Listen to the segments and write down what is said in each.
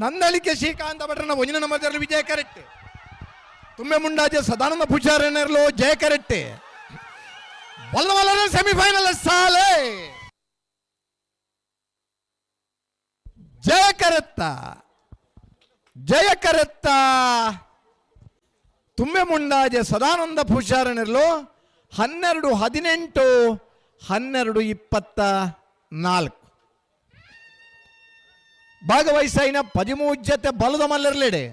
Nandalike Srikanth ಭಟ್ರನ ಒಂಜಿನ number ವಿಜಯ correct. ತುಂಬೆ ಮುಂಡಾಜೆ ಸದಾನಂದ ಪೂಜಾರನರ್ಲು ಜಯ correct. ಬಲ್ಲವಲ್ಲ semifinal ಸಾಲೆ ಜಯ ಕರೆತ್ತ ಜಯ ಕರೆತ್ತ. ತುಂಬೆ ಮುಂಡಾಜೆ ಸದಾನಂದ ಪೂಜಾರನರ್ಲು 12-18-12-24 ಭಾಗವಹಿಸಿನ 13 ಜೊತೆ ಬಲದ ಮಲ್ಲರ್ಲೆಡೆ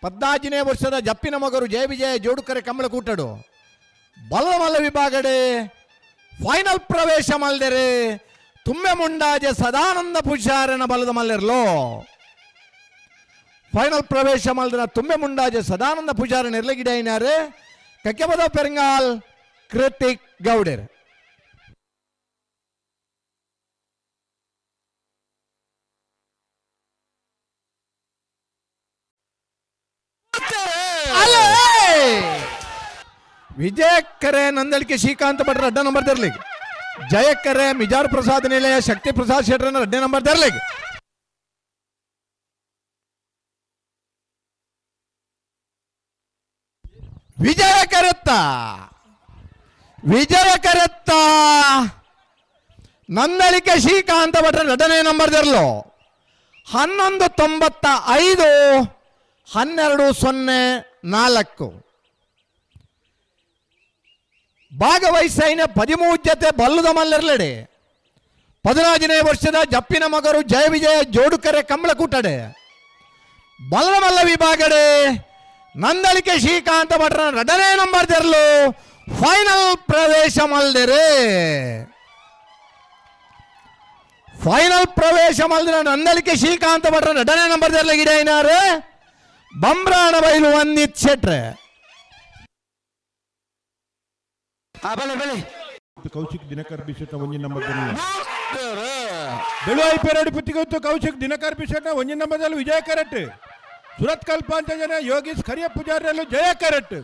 14ನೇ ವರ್ಷದ ಜಪ್ಪಿನ ಮಗರು ಜಯ ವಿಜಯ ಜೋಡುಕರೆ ಕಂಬಳ ಕೂಟಡು ಬಲದ ಮಲ್ಲ ವಿಭಾಗಡೆ ಫೈನಲ್ ಪ್ರವೇಶ ಮಲ್ದರೆ ತುಂಬೆ ಮುಂಡಾಜೆ ಸದಾನಂದ ಪೂಜಾರನ ಬಲದ ಮಲ್ಲರ್ಲೋ ಫೈನಲ್ ಪ್ರವೇಶ ಮಲ್ದನ ತುಂಬೆ ಮುಂಡಾಜೆ ಸದಾನಂದ ಪೂಜಾರನ ಇರ್ಲಗಿಡಾಯಿನಾರೆ ಕಕ್ಕೆಬದ ಪೆರಂಗಾಲ್ ಕೃತಿಕ್ ಗೌಡರ್. ವಿಜಯಕ್ಕರೆ ನಂದಳಿಕೆ ಶ್ರೀಕಾಂತ ಭಟ್ರ ಅಡ್ಡ ನಂಬರ್ ತರಲಿಕ್ಕೆ. ಜಯಕ್ಕರೆ ಮಿಜಾರ್ ಪ್ರಸಾದ್ ನಿಲಯ ಶಕ್ತಿ ಪ್ರಸಾದ್ ಶೆಟ್ರನ ಅಡ್ಡ ನಂಬರ್ ತರಲಿಕ್ಕೆ. ವಿಜಯ ಕರೆತ್ತ ನಂದಳಿಕೆ ಶ್ರೀಕಾಂತ ಭಟ್ರ ಎರಡನೇ ನಂಬರ್ ತರಲು 11-95-12-04 ಭಾಗವಹಿಸಿನ 13 ಜೊತೆ ಬಲ್ಲದ ಮಲ್ಲರ್ಲೆಡೆ 14ನೇ ವರ್ಷದ ಜಪ್ಪಿನ ಮಗರು ಜಯ ವಿಜಯ ಜೋಡುಕರೆ ಕಂಬಳ ಕೂಟಡೆ ಬಲ್ಲದ ಮಲ್ಲ ವಿಭಾಗಡೆ ನಂದಳಿಕೆ ಶ್ರೀಕಾಂತ ಭಟ್ರ ಎರಡನೇ ನಂಬರ್ ತೆರಲು ಫೈನಲ್ ಪ್ರವೇಶ ಮಲ್ದರೆ ಫೈನಲ್ ಪ್ರವೇಶ ಮಲ್ದಿನ ನಂದಳಿಕೆ ಶ್ರೀಕಾಂತ ಭಟ್ರ ಎರಡನೇ ನಂಬರ್ ತೆರಲ ಗಿಡಾಯಿನಾರೆ ಬಂಬ್ರಾಣ ಬೈಲು ವಂದಿತ್ ಶೆಟ್ರೆ. ಕೌಶಿಕ್ ದಿನಕರ್ ಬಿಸೆಟ ಒಂಜಿನ ನಂಬರ್ ಬೆಳುವಾಯಿ ಪೇರಡಿ ಪುತ್ತಿಗೊತ್ತು ಕೌಶಿಕ್ ದಿನಕರ್ ಬಿಸೆಟ ಒಂಜಿನ ನಂಬರ್ದಲ್ಲಿ ವಿಜಯ ಕರೆಟ್. ಸುರತ್ ಕಲ್ಪಾಂತಜನ ಯೋಗೀಶ್ ಖರಿಯ ಪೂಜಾರಿಯಲ್ಲೂ ಜಯ ಕರೆಟ್.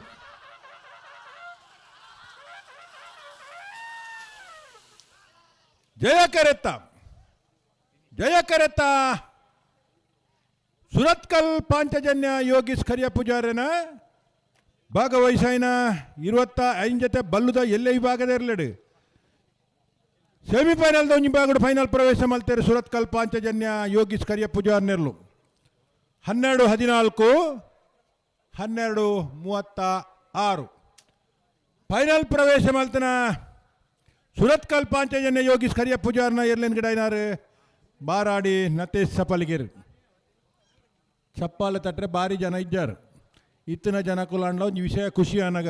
ಜಯ ಕರೆತ್ತ ಸುರತ್ ಕಲ್ಪಾಂತಜನ್ಯ ಯೋಗೀಶ್ ಖರಿಯ ಪೂಜಾರನ ಭಾಗವಹಿಸಿನ 25 ಜೊತೆ ಬಲ್ಲುದ ಎಲ್ಲೇ ವಿಭಾಗದ ಇರಲಿಡು ಸೆಮಿಫೈನಲ್ ಒಂಜಿ ಭಾಗಡು ಫೈನಲ್ ಪ್ರವೇಶ ಮಲ್ತೇರು ಸುರತ್ ಕಲ್ಪಾಂತಜನ್ಯ ಯೋಗೀಶ್ ಖರಿಯ ಪೂಜಾರ್ನೆರ್ಲು 12-14-12-36 ಫೈನಲ್ ಪ್ರವೇಶ ಮಲ್ತನ ಸುರತ್ ಕಲ್ಪಾಂಚಜನ್ಯ ಯೋಗೀಶ್ ಖರಿಯ ಪೂಜಾರ್ನ ಎರ್ಲೆನ್ ಗಿಡಾಯಿನಾರು ಬಾರಾಡಿ ನತೇಶ್ ಸಪಲ್ಗಿರ್ ಚಪ್ಪಾಲ ತಟ್ರೆ ಭಾರಿ ಜನ ಇದ್ದಾರೆ. ಇತ್ತಿನ ಜನ ಕುಲಾಂಡ್ಲ ಒಂದು ವಿಷಯ ಖುಷಿ ಅನ್ನಗ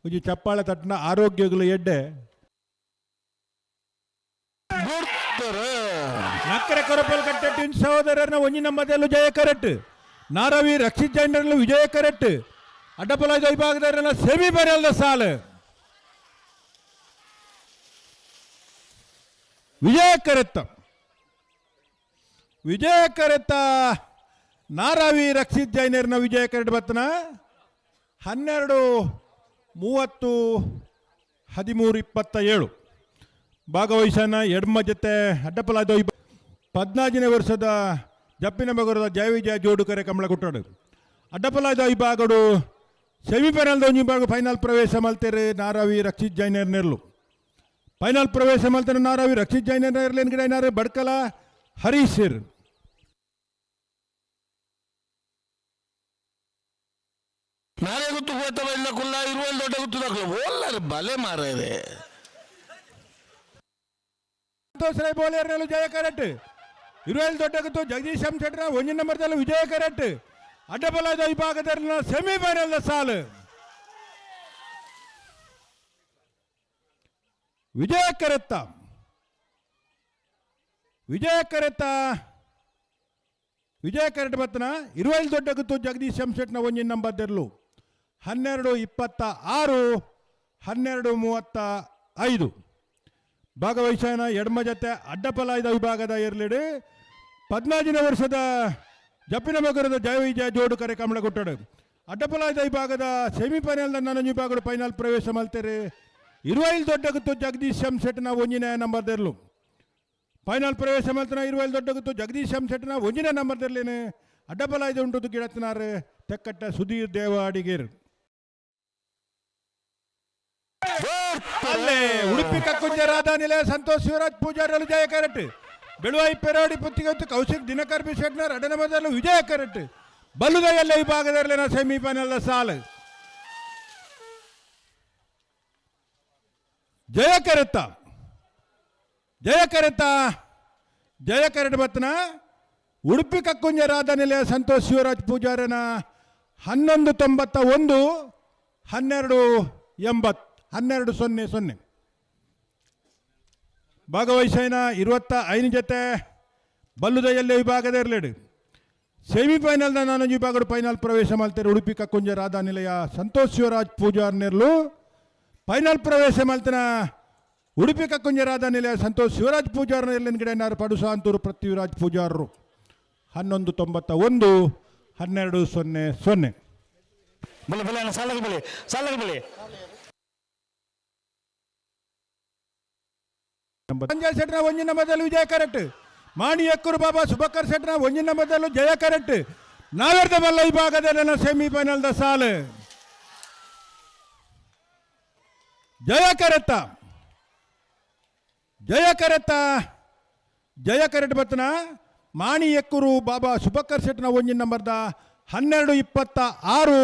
ಒಂಜಿ ಚಪ್ಪಾಳೆ ತಟ್ಟಿನ ಆರೋಗ್ಯಗಳು ಎಡ್ಡೆ ನಕ್ಕರೆ ಕೊರಪಲ್ ಕಟ್ಟೆ ಟಿನ್ ಸಹೋದರನ ಒಂಜಿ ನಂಬದಲ್ಲೂ ಜಯ ಕರೆಟ್. ನಾರವಿ ರಕ್ಷಿತ್ ಜೈಂಡರ್ಲು ವಿಜಯ ಕರೆಟ್. ಅಡ್ಡಪಲಾಯ್ದ ವಿಭಾಗದ ಸೆಮಿಫೈನಲ್ ಸಾಲು ವಿಜಯ ಕರೆತ್ತ ನಾರಾವಿ ರಕ್ಷಿತ್ ಜೈನರ್ನ ವಿಜಯ ಕರೆಟ್ ಬತ್ತನ 12-30-13-27 ಭಾಗವಹಿಸನ ಎಡ್ಮ ಜೊತೆ ಅಡ್ಡಪಲಾದ 14ನೇ ವರ್ಷದ ಜಪ್ಪಿನ ಮಗರದ ಜಯ ವಿಜಯ ಜೋಡುಕರೆ ಕಂಬಳ ಕುಟ್ಟಡು ಅಡ್ಡಪಲಾದ ವಿಭಾಗಡು ಸೆಮಿಫೈನಲ್ ಒಂಜಿ ಭಾಗ ಫೈನಲ್ ಪ್ರವೇಶ ಮಲ್ತೇರೆ ನಾರಾವಿ ರಕ್ಷಿತ್ ಜೈನರ್ ನೆರ್ಲು ಫೈನಲ್ ಪ್ರವೇಶ ಮಲ್ತೇನೆ ನಾರಾವಿ ರಕ್ಷಿತ್ ಜೈನರ್ ನೆರ್ಲೇನ್ ಗಿಡ ಏನಾರು ಬಡ್ಕಲ ಹರೀಶ್ ನಾನೇ ಗೊತ್ತು ಗೊತ್ತವ ಇಲ್ಲ ಕುಲ್ಲ ಇರುವಲ್ಲಿ ದೊಡ್ಡ ಗೊತ್ತು ಓಲ್ಲರು ಬಲೆ ಮಾರೇ ಸಂತೋಷ್ ಬೋಲೇರ್ನಲ್ಲೂ ಜಯ ಕರೆಟ್. ಇರುವಲ್ಲಿ ದೊಡ್ಡ ಗೊತ್ತು ಜಗದೀಶ್ ಶೆಟ್ರ ಒಂಜಿ ನಂಬರ್ದಲ್ಲೂ ವಿಜಯ ಕರೆಟ್. ಅಡ್ಡಬಲದ ವಿಭಾಗದಲ್ಲಿ ಸೆಮಿಫೈನಲ್ ಸಾಲು ವಿಜಯ ಕರೆಟ್ ಬತ್ತನ ಇರುವಲ್ಲಿ ದೊಡ್ಡ ಗೊತ್ತು ಜಗದೀಶ್ ಶೆಟ್ನ ಒಂಜಿ ನಂಬರ್ದಲ್ಲೂ 12-26-12-35 ಭಾಗವಹಿಸನ ಎಡ್ಮ ಜೊತೆ ಅಡ್ಡಪಲಾಯ್ದ ವಿಭಾಗದ ಇರ್ಲಿಡು 14ನೇ ವರ್ಷದ ಜಪ್ಪಿನ ಮಗರದ ಜಯ ವಿಜಯ ಜೋಡುಕರೆ ಕಂಬಳ ಕೊಟ್ಟಡು ಅಡ್ಡಪಲಾಯ್ದ ವಿಭಾಗದ ಸೆಮಿಫೈನಲ್ ನಾನೊಂದು ವಿಭಾಗಗಳು ಫೈನಲ್ ಪ್ರವೇಶ ಮಲ್ತೇರೆ ಇರುವಲ್ಲಿ ದೊಡ್ಡ ಗೊತ್ತು ಜಗದೀಶ್ ಶೆಟ್ನ ಒಂಜಿನ ನಂಬರ್ದರ್ಲು ಫೈನಲ್ ಪ್ರವೇಶ ಮಲ್ತನ ಇರುವೆಲ್ ದೊಡ್ಡಗುತ್ತು ಜಗದೀಶ್ ಎಂ ಶೆಟ್ಟನ ಒಂಜಿನ ನಂಬರ್ದಲ್ಲೇನು ಅಡ್ಡಬಲ ಇದು ಉಂಟು ಗಿಡತ್ತಿನಾರು ತೆಕ್ಕಟ್ಟ ಸುಧೀರ್ ದೇವ ಅಡಿಗೇರ್ ಅಲ್ಲೇ ಉಡುಪಿ ಕಕ್ಕುಂಜ ರಾಧಾ ನಿಲಯ ಸಂತೋಷ್ ಶಿವರಾಜ್ ಪೂಜಾರಿ ಜಯ ಕರೆಟ್ ಬೆಳುವಾಯಿ ಪೆರಾಡಿ ಪುತ್ತಿಗೆ ಕೌಶಿಕ್ ದಿನಕರ್ ಬಿ ಶೆಟ್ನರ್ ಅಡನ ಮೊದಲು ವಿಜಯ ಕರೆಟ್ ಬಲ್ಲುದೆಲ್ಲ ವಿಭಾಗದಲ್ಲಿನ ಸೆಮಿಫೈನಲ್ ಸಾಲು ಜಯ ಕರೆತ್ತ ಜಯ ಕರೆಟ್ ಬತ್ತನ ಉಡುಪಿ ಕಕ್ಕುಂಜ ರಾಧಾ ನಿಲಯ ಸಂತೋಷ್ ಶಿವರಾಜ್ ಪೂಜಾರನ 1191 1280 ಭಾಗವಹಿಸಿನ 25 ಜೊತೆ ಬಲ್ಲುದೆಲ್ಲ ವಿಭಾಗದ ಇರಲೇಡು ಸೆಮಿಫೈನಲ್ನ 4 ವಿಭಾಗಗಳು ಫೈನಲ್ ಪ್ರವೇಶ ಮಾಡ್ತಾರೆ ಉಡುಪಿ ಕಕ್ಕುಂಜ ರಾಧಾ ನಿಲಯ ಸಂತೋಷ್ ಶಿವರಾಜ್ ಪೂಜಾರ್ ನೆರಳು ಫೈನಲ್ ಪ್ರವೇಶ ಮಾಡ್ತಾನ ಉಡುಪಿ ಕಕ್ಕುಂಜ ರಾಧಾ ನಿಲಯ ಸಂತೋಷ್ ಶಿವರಾಜ್ ಪೂಜಾರ್ ನೆರಳಿನ ಗಿಡ ಪಡುಸಾಂತೂರು ಪೃಥ್ವಿರಾಜ್ ಪೂಜಾರರು 1191 1200 ಸಂಜಯ್ ಶೆಟ್ನ ಒಂಜಿನ ಮೊದಲು ವಿಜಯ ಕರೆಕ್ಟ್ ಮಾಣಿ ಎಕ್ಕೂರು ಬಾಬಾ ಸುಬಕರ್ ಶೆಟ್ನ ಒಂಜಿನ ಮೊದಲು ಜಯ ಕರೆಕ್ಟ್ ನಾವೆರ್ದ ಮಲ್ಲ ವಿಭಾಗದಲ್ಲಿನ ಸೆಮಿಫೈನಲ್ ಸಾಲು ಜಯ ಕರೆಕ್ಟ್ ಬತ್ತನ ಮಾಣಿ ಎಕ್ಕೂರು ಬಾಬಾ ಸುಬಕರ್ ಶೆಟ್ನ ಒಂಜಿನ ನಂಬರ್ದ 1226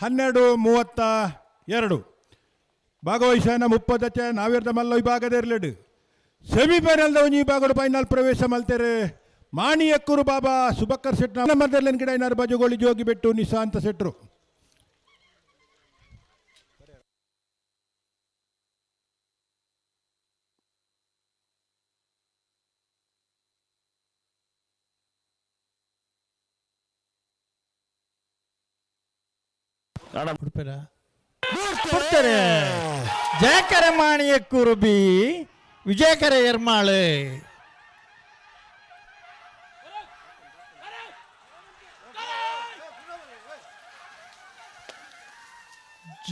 1232 ಭಾಗವಹಿಸನ 30 ನಾವೆರ್ದ ಮಲ್ಲ ವಿಭಾಗದ ಇರಲೇಡು ಸೆಮಿಫೈನಲ್ ಒಂಜಿ ವಿಭಾಗಗಳು ಫೈನಲ್ ಪ್ರವೇಶ ಮಲ್ತಾರೆ ಮಾಣಿ ಎಕ್ಕೂರು ಬಾಬಾ ಸುಬಕರ್ ಶೆಟ್ನ ನಂಬರ್ದಲ್ಲಿ ಗಿಡ ಏನಾರು ಬಜಗೋಳಿ ಜೋಗಿ ಬೆಟ್ಟು ನಿಶಾಂತ ಶೆಟ್ರು ಜಯಕರ ಮಾಣಿಯಕ್ಕೂರು ಬಿ ವಿಜಯಕರ ಎರ್ಮಾಳು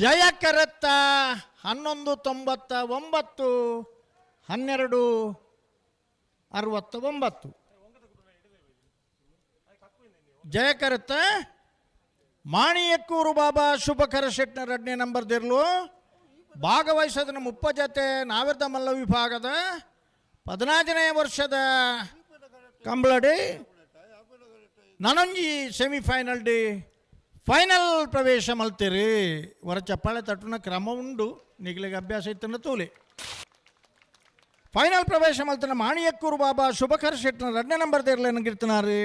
ಜಯಕರತ್ತ 1199 1269 ಜಯಕರತ್ತ ಮಾಣಿಯಕ್ಕೂರು ಬಾಬಾ ಶುಭಕರ ಶೆಟ್ನ 2ನೇ ನಂಬರ್ದಿರ್ಲು ಭಾಗವಹಿಸೋದನ್ನ 30 ಜೊತೆ ನಾವೆರ್ದ ಮಲ್ಲ ವಿಭಾಗದ 14ನೇ ವರ್ಷದ ಕಂಬಳಡಿ ನನಂಜಿ ಸೆಮಿಫೈನಲ್ ಡಿ ಫೈನಲ್ ಪ್ರವೇಶ ಮಲ್ತೀರಿ ಹೊರ ಚಪ್ಪಾಳೆ ತಟ್ಟುನ ಕ್ರಮ ಉಂಡು ನಿಗಲಿಗೆ ಅಭ್ಯಾಸ ಇತ್ತನ್ನ ತೂಲಿ ಫೈನಲ್ ಪ್ರವೇಶ ಮಲ್ತನ ಮಾಣಿಯಕ್ಕೂರು ಬಾಬಾ ಶುಭಕರ ಶೆಟ್ನ 2ನೇ ನಂಬರ್ದಿರ್ಲಿ ನನಗಿರ್ತಾರಿ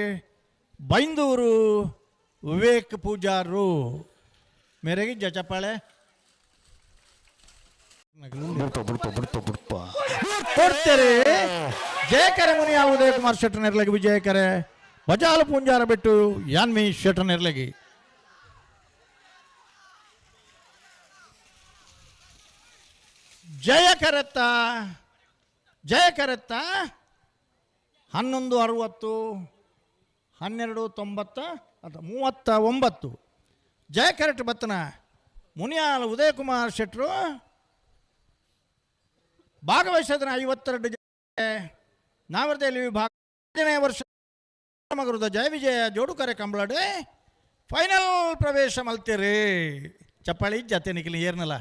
ಬೈಂದೂರು ವಿವೇಕ್ ಪೂಜಾರು ಮೇರೆಗೆ ಚಪ್ಪಾಳೆ ಕೊಡ್ತಾರೆ ಜಯಕರೆ ಮುನಿಯ ಉದಯ ಕುಮಾರ್ ಶೆಟ್ಟ ನೆರ್ಲಗಿ ವಿಜಯಕರೆ ಬಜಾಲು ಪೂಂಜಾರ ಬಿಟ್ಟು ಯಾನ್ಮಿ ಶೆಟ್ಟ ನೆರ್ಲಗಿ ಜಯಕರತ್ತ 1160 1290 39 ಜಯಕರೆಟ್ ಬತ್ತನ ಮುನಿಯಾಲ ಉದಯ ಕುಮಾರ್ ಶೆಟ್ರು ಭಾಗವಹಿಸೋದನ್ನ 52 ಜೊತೆ ನಾವರ್ದಲ್ಲಿ ವಿಭಾಗ 5ನೇ ವರ್ಷ ಮಗರದ ಜಯ ವಿಜಯ ಜೋಡುಕರೆ ಕಂಬಳಡೆ ಫೈನಲ್ ಪ್ರವೇಶ ಮಲ್ತೀರಿ ಚಪ್ಪಾಳಿ ಜತೆ ನಿಖಿಲಿ ಏರ್ನಲ್ಲ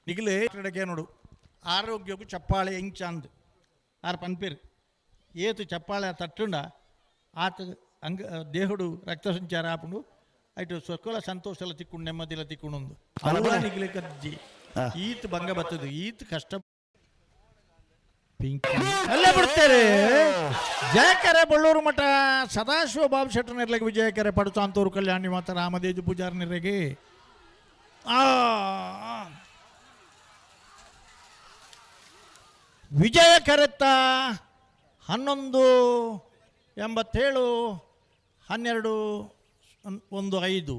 ನಿಖಿಲಿ ಕ್ರೀಡೆಗೆ ನೋಡು ಆರೋಗ್ಯಕ್ಕೂ ಚಪ್ಪಾಳೆ ಹೆಂಗ್ ಚಂದ್ ಆರು ಪನ್ಪೇರು ಏತು ಚಪ್ಪಾಳೆ ತಟ್ಟುಂಡ ಆತ ಅಂಗ ದೇಹುಡು ರಕ್ತ ಸಂಚಾರ ಆಪುಂಡು ಆಯ್ತು ಸ್ವಕುಲ ಸಂತೋಷ ಎಲ್ಲ ತಿಕ್ಕೊಂಡು ನೆಮ್ಮದಿಲ್ಲ ತಿಕ್ಕೊಂಡು ಹಲವಾರು ನಿಖಿಲಿ ಕಜ್ಜಿ ಈತ್ ಭಂಗ ಬರ್ತದೆ ಈತ್ ಕಷ್ಟ ಅಲ್ಲೇ ಬಿಡ್ತಾರೆ ಜಯಕರೆ ಬಳ್ಳೂರು ಮಠ ಸದಾಶಿವ ಬಾಬು ಶೆಟ್ಟ ನಿರ್ಲಗೆ ವಿಜಯಕರೆ ಪಡುಸಾಂತೂರು ಕಲ್ಯಾಣಿ ಮಾತ ರಾಮದೇಜು ಪೂಜಾರ ನಿರ್ಲಗೆ ವಿಜಯಕರೆತ್ತ 1187 1215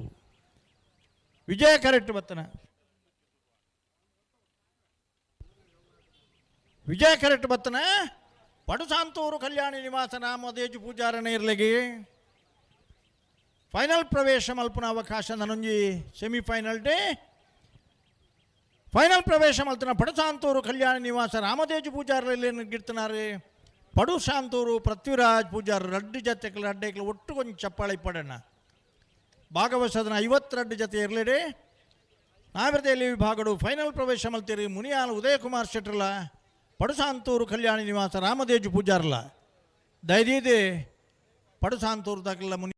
ವಿಜಯಕರೆಟ್ಟು ಬತ್ತನ ವಿಜಯಕರೆಟ್ಟು ಬತ್ತನ ಪಡುಸಾಂತೂರು ಕಲ್ಯಾಣಿ ನಿವಾಸ ರಾಮದೇಜು ಪೂಜಾರನ ಇರ್ಲಗಿ ಫೈನಲ್ ಪ್ರವೇಶ ಮಲ್ಪನ ಅವಕಾಶ ನನೊಂಜಿ ಸೆಮಿಫೈನಲ್ ಡೇ ಫೈನಲ್ ಪ್ರವೇಶ ಮಲ್ತನ ಪಡುಸಾಂತೂರು ಕಲ್ಯಾಣಿ ನಿವಾಸ ರಾಮದೇಜು ಪೂಜಾರಲ್ಲಿ ಗಿಡ್ತನಾರೆ ಪಡು ಶಾಂತೂರು ಪೃಥ್ವಿರಾಜ್ ಪೂಜಾರ್ 2 ಜತೆಗಳು ಅಡ್ಡೆಗಳು ಒಟ್ಟು ಕೊಂಚ ಚಪ್ಪಾಳೆ ಪಡೋಣ ಭಾಗವಹಿಸೋದನ್ನ 52 ಜತೆ ಇರಲಿಡೆ ನಾವಿರದಲ್ಲಿ ವಿಭಾಗಡು ಫೈನಲ್ ಪ್ರವೇಶ ಮಲ್ತೀರಿ ಮುನಿಯಾಲ್ ಉದಯಕುಮಾರ್ ಶೆಟ್ರಲ ಪಡುಸಾಂತೂರು ಕಲ್ಯಾಣಿ ನಿವಾಸ ರಾಮದೇಜು ಪೂಜಾರ್ಲ ದಯದೀದೆ ಪಡುಸಾಂತೂರು ದಾಖಲ ಮುನಿ